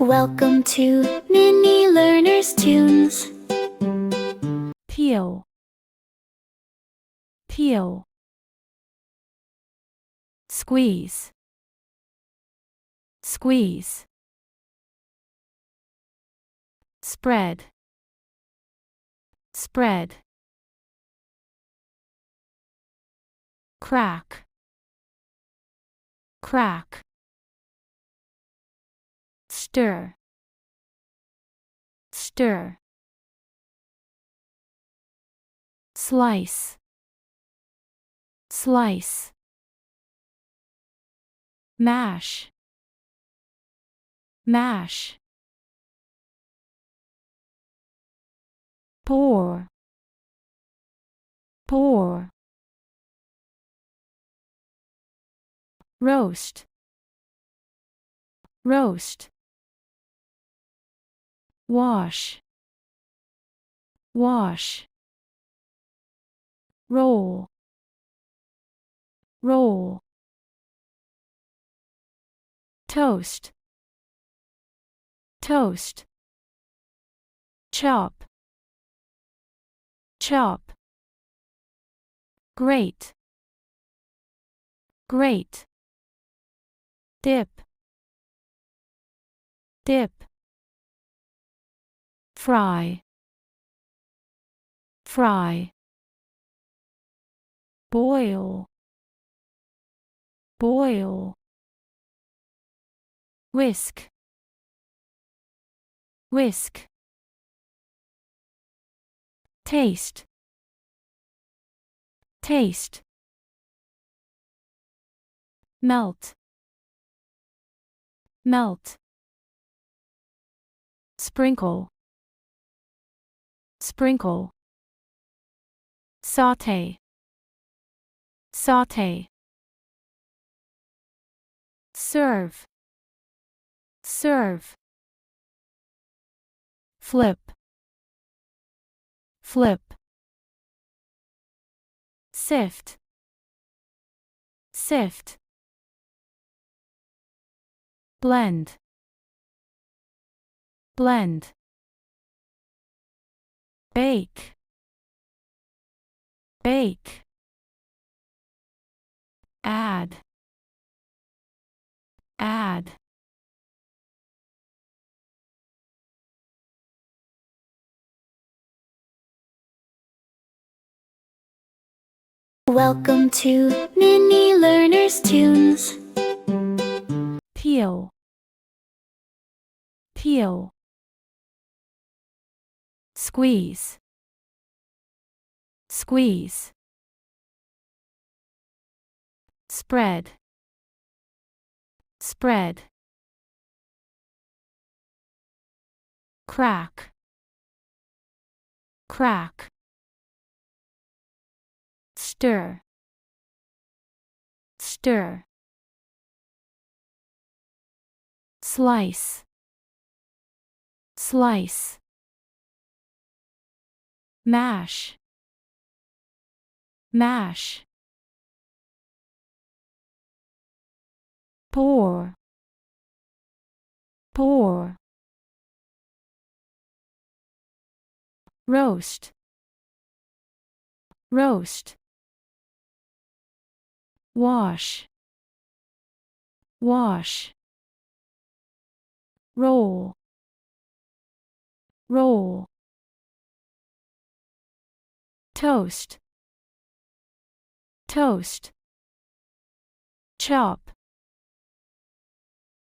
Welcome to Mini Learner's Tunes. Peel, peel. Squeeze, squeeze. Spread, spread. Crack, crack. Stir, stir. Slice, slice. Mash, mash. Pour, pour. Roast, roast. Wash, wash. Roll, roll. Toast, toast. Chop, chop. Grate, grate. Dip, dip. Fry, fry. Boil, boil. Whisk, whisk. Taste, taste. Melt, melt. Sprinkle, sprinkle. Saute, saute. Serve, serve. Flip, flip. Sift, sift. Blend, blend. Bake, bake. Add, add. Welcome to Mini Learner's Tunes. Peel, peel. Squeeze, squeeze. Spread, spread. Crack, crack. Stir, stir. Slice, slice. Mash, mash. Pour, pour. Roast, roast. Wash, wash. Roll, roll. Toast, toast. Chop,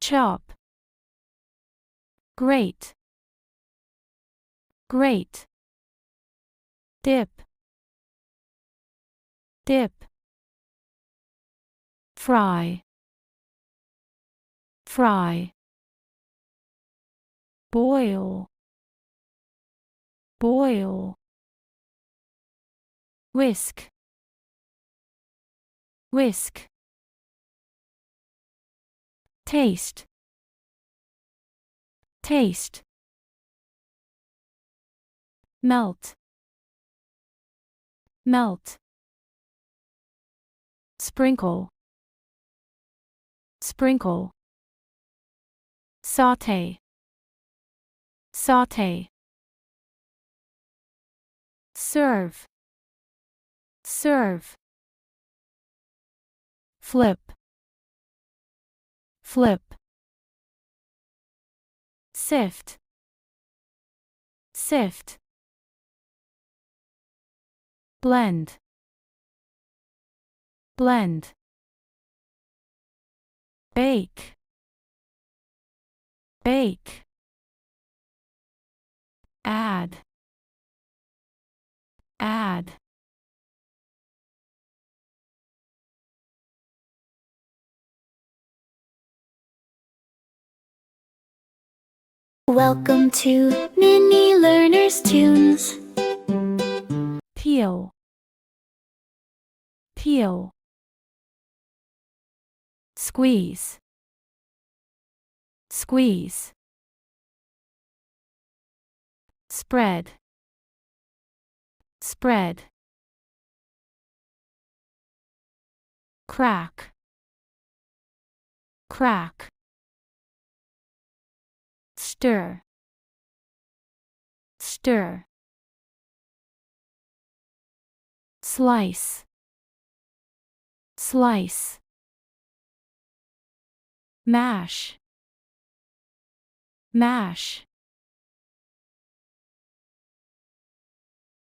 chop. Grate, grate. Dip, dip. Fry, fry. Boil, boil. Whisk, whisk. Taste, taste. Melt, melt. Sprinkle, sprinkle. Saute, saute, serve, serve, flip, flip, sift, sift, blend, blend, bake, bake, add, add. Welcome to Mini Learner's Tunes. Peel, peel, squeeze, squeeze, spread, spread, crack, crack, stir, stir, slice, slice, mash, mash,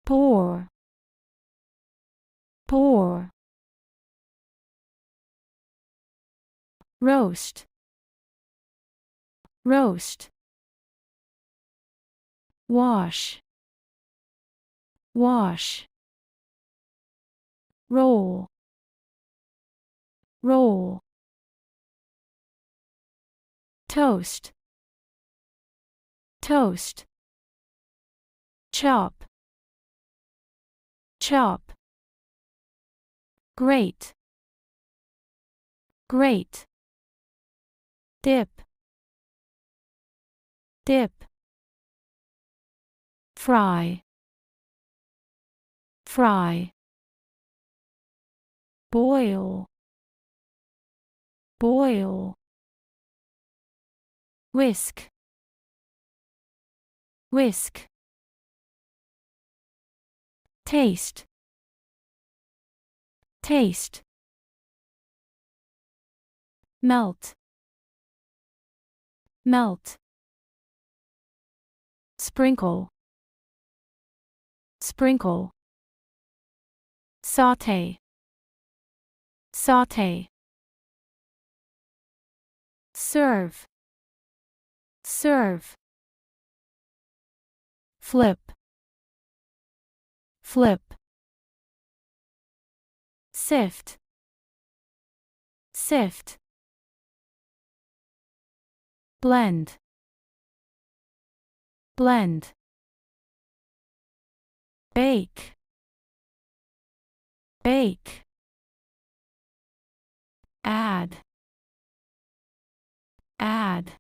pour, pour, roast, roast, wash, wash, roll, roll, toast, toast, chop, chop, grate, grate, dip, dip, fry, fry, boil, boil, whisk, whisk, taste, taste, melt, melt, sprinkle, sprinkle, saute, saute, serve, serve, flip, flip, sift, sift, blend, blend, bake, bake, add, add.